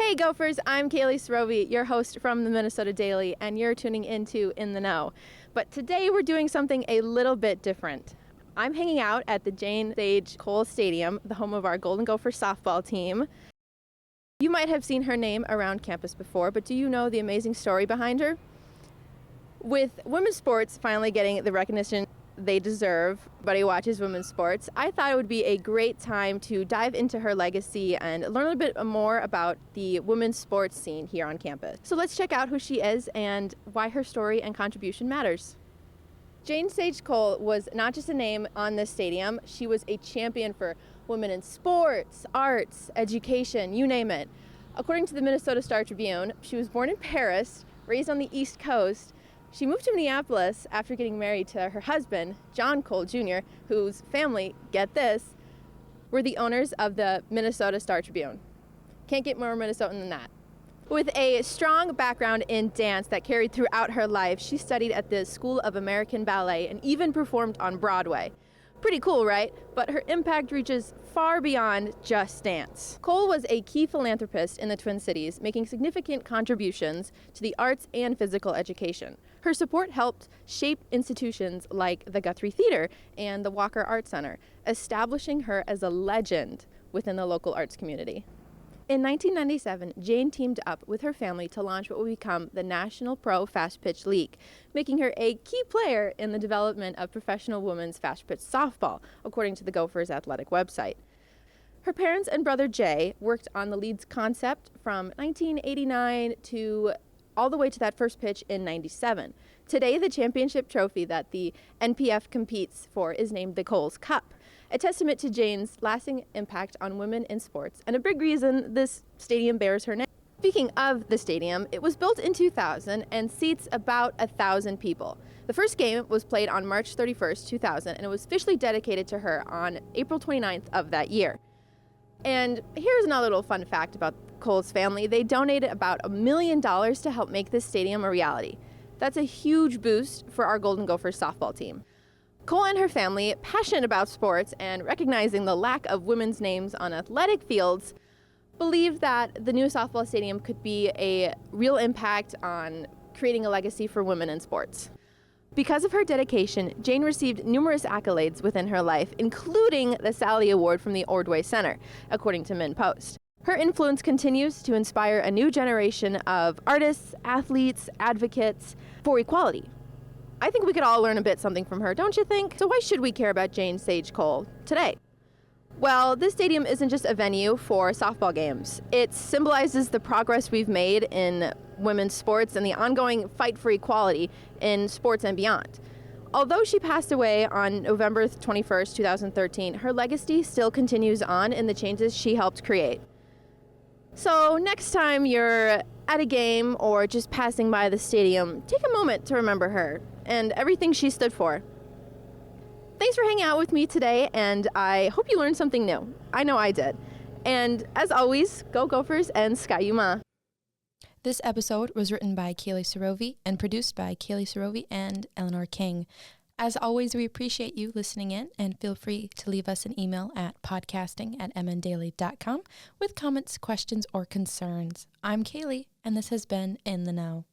Hey Gophers, I'm Kaylie Sirovy, your host from the Minnesota Daily, and you're tuning into In the Know. But today we're doing something a little bit different. I'm hanging out at the Jane Sage Cowles Stadium, the home of our Golden Gopher softball team. You might have seen her name around campus before, but do you know the amazing story behind her? With women's sports finally getting the recognition they deserve, everybody watches women's sports, I thought it would be a great time to dive into her legacy and learn a little bit more about the women's sports scene here on campus. So let's check out who she is and why her story and contribution matters. Jane Sage Cowles was not just a name on this stadium, she was a champion for women in sports, arts, education, you name it. According to the Minnesota Star-Tribune, she was born in Paris, raised on the East Coast. She moved to Minneapolis after getting married to her husband, John Cowles Jr., whose family, get this, were the owners of the Minnesota Star-Tribune. Can't get more Minnesotan than that. With a strong background in dance that carried throughout her life, she studied at the School of American Ballet and even performed on Broadway. Pretty cool, right? But her impact reaches far beyond just dance. Cowles was a key philanthropist in the Twin Cities, making significant contributions to the arts and physical education. Her support helped shape institutions like the Guthrie Theater and the Walker Art Center, establishing her as a legend within the local arts community. In 1997, Jane teamed up with her family to launch what would become the National Pro Fast Pitch League, making her a key player in the development of professional women's fast pitch softball, according to the Gophers athletic website. Her parents and brother Jay worked on the league's concept from 1989 to all the way to that first pitch in 97. Today, the championship trophy that the NPF competes for is named the Cowles Cup, a testament to Jane's lasting impact on women in sports, and a big reason this stadium bears her name. Speaking of the stadium, it was built in 2000 and seats about 1,000 people. The first game was played on March 31st, 2000, and it was officially dedicated to her on April 29th of that year. And here's another little fun fact about Cowles' family. They donated about $1 million to help make this stadium a reality. That's a huge boost for our Golden Gophers softball team. Cowles and her family, passionate about sports and recognizing the lack of women's names on athletic fields, believed that the new softball stadium could be a real impact on creating a legacy for women in sports. Because of her dedication, Jane received numerous accolades within her life, including the Sally Award from the Ordway Center, according to MinnPost. Her influence continues to inspire a new generation of artists, athletes, advocates for equality. I think we could all learn a bit something from her, don't you think? So why should we care about Jane Sage Cowles today? Well, this stadium isn't just a venue for softball games. It symbolizes the progress we've made in women's sports and the ongoing fight for equality in sports and beyond. Although she passed away on November 21st, 2013, her legacy still continues on in the changes she helped create. So next time you're at a game or just passing by the stadium, take a moment to remember her and everything she stood for. Thanks for hanging out with me today, and I hope you learned something new. I know I did. And as always, go Gophers and Ski-U-Ma. This episode was written by Kaylie Sirovy and produced by Kaylie Sirovy and Eleanor King. As always, we appreciate you listening in, and feel free to leave us an email at podcasting@mndaily.com with comments, questions, or concerns. I'm Kaylie, and this has been In the Know.